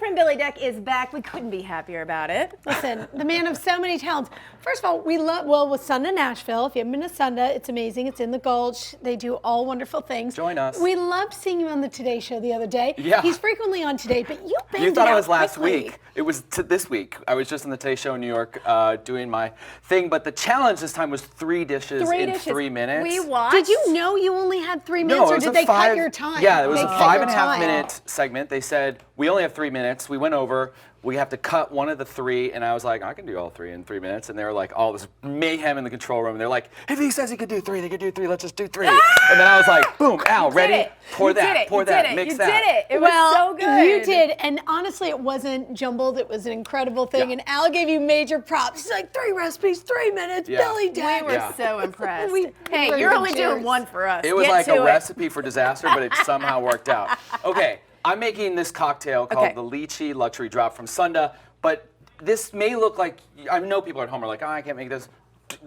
friend Billy Deck is back. We couldn't be happier about it. Listen, the man of so many talents. First of all, we love, with Sunda, Nashville. If you haven't been to Sunda, it's amazing. It's in the Gulch. They do all wonderful things. Join us. We loved seeing you on the Today Show the other day. Yeah. He's frequently on Today, but you banged You thought it it out was last quickly. week. It was this week. I was just on the Today Show in New York doing my thing, but the challenge this time was 3 dishes in 3 minutes. We watched. Did you know you only had 3 minutes, No, it or was did a they cut 5 your time? Yeah, it was They a cut your 5.5 time. minute segment. They said, we only have 3 minutes. We went over. We have to cut one of the 3, and I was like, I can do all 3 in 3 minutes. And they were like, all this mayhem in the control room. And they're like, if he says he could do 3, they could do 3. Let's just do 3. And then I was like, boom, Al, ready? Pour that, pour that, mix that. You did it. It was so good. You did, and honestly, it wasn't jumbled. It was an incredible thing, Yeah. and Al gave you major props. He's like, 3 recipes, 3 minutes, Yeah. Billy Deck. We were so impressed. We hey, were you're good only cheers. doing 1 for us. It was Get like to a it. recipe for disaster, but it somehow worked out. Okay, I'm making this cocktail called the Lychee Luxury Drop from Sunda, but this may look like, I know people at home are like, oh, I can't make this.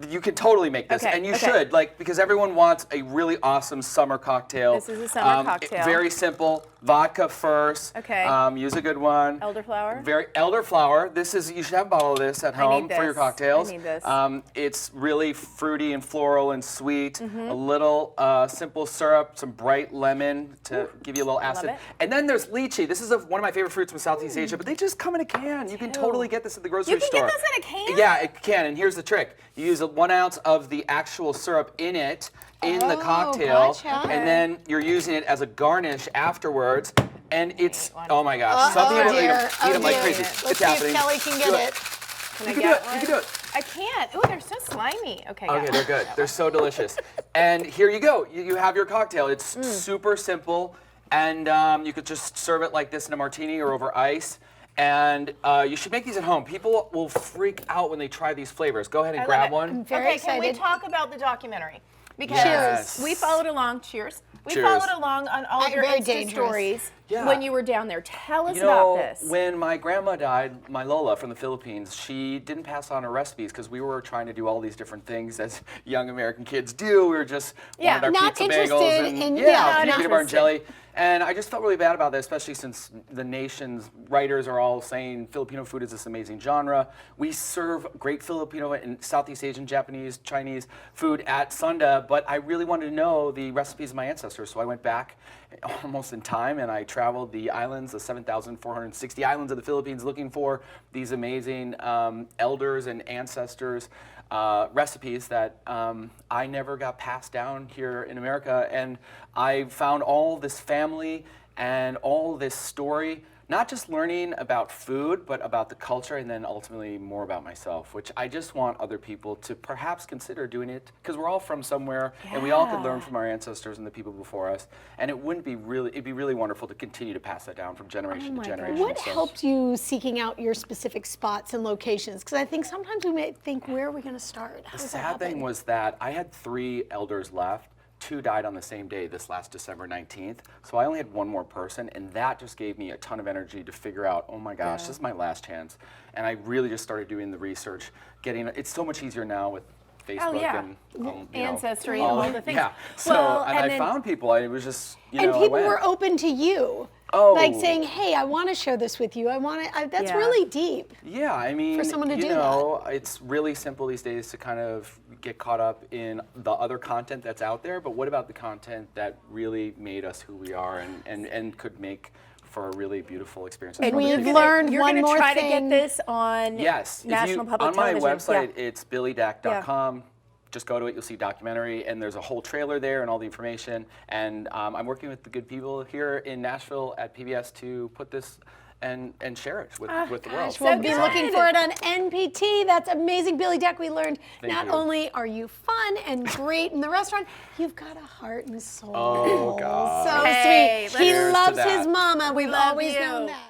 You can totally make this, and you should, like, because everyone wants a really awesome summer cocktail. This is a summer cocktail. Very simple. Vodka first. Okay. Use a good one. Elderflower? Elderflower. This is, you should have a bottle of this at home for your cocktails. I need this. It's really fruity and floral and sweet. A little simple syrup, some bright lemon to give you a little acid. it. And then there's lychee. This is one of my favorite fruits from Southeast Asia, but they just come in a can. You can totally get this at the grocery store. You can get this in a can? Yeah, it can. And here's the trick. You use 1 ounce of the actual syrup in it, in the cocktail, gotcha. and then you're using it as a garnish afterwards. And it's, oh my gosh, some people eat them like crazy. Let's It's see happening. if Kelly can get it. Can You I can do get it. one? You can do it. I can't. Ooh, they're so slimy. Okay, Okay, they're good. They're so delicious. And here you go. You have your cocktail. It's super simple, and you could just serve it like this in a martini or over ice. And you should make these at home. People will freak out when they try these flavors. Go ahead and grab one. I'm very Okay, excited. can we talk about the documentary? Because Yes. we followed along. Cheers. We Cheers. followed along on all of your Very Insta dangerous. stories Yeah. when you were down there. Tell us You know, about this. when my grandma died, my Lola from the Philippines, she didn't pass on her recipes because we were trying to do all these different things as young American kids do. We were just wanted our not pizza interested bagels and in- yeah, not peanut butter and interested. jelly. And I just felt really bad about that, especially since the nation's writers are all saying Filipino food is this amazing genre. We serve great Filipino and Southeast Asian, Japanese, Chinese food at Sunda, but I really wanted to know the recipes of my ancestors. So I went back almost in time and I traveled the islands, the 7,460 islands of the Philippines, looking for these amazing elders and ancestors recipes that I never got passed down here in America. And I found all this family and all this story, not just learning about food, but about the culture and then ultimately more about myself, which I just want other people to perhaps consider doing it because we're all from somewhere and we all could learn from our ancestors and the people before us. And it'd be really wonderful to continue to pass that down from generation to generation. What So- helped you seeking out your specific spots and locations? Because I think sometimes we may think, where are we going to start? How The does that sad thing happen? was that I had 3 elders left. 2 died on the same day, this last December 19th. So I only had 1 more person, and that just gave me a ton of energy to figure out, oh my gosh, this is my last chance. And I really just started doing the research, it's so much easier now with Facebook and Ancestry you know, and all the things. Yeah, so Well, and I then- found people, it was just, And I people went. were open to you. Oh. Like saying, hey, I want to share this with you. I want to, that's Yeah. really deep. Yeah, I mean, For someone to you do know, it's really simple these days to kind of get caught up in the other content that's out there, but what about the content that really made us who we are and could make for a really beautiful experience? And for other we've people? learned You're one gonna more try thing. to get this on Yes, National Public on my Television. website, Yeah. it's billydack.com. Just go to it, you'll see documentary, and there's a whole trailer there and all the information. And I'm working with the good people here in Nashville at PBS to put this and share it with the world. Gosh, we'll be good. looking for it on NPT. That's amazing, Billy Deck. We learned not you. only are you fun and great in the restaurant, you've got a heart and soul. Oh, God. So Hey, sweet. He Cheers to loves that. his mama. We've Love always you. known that.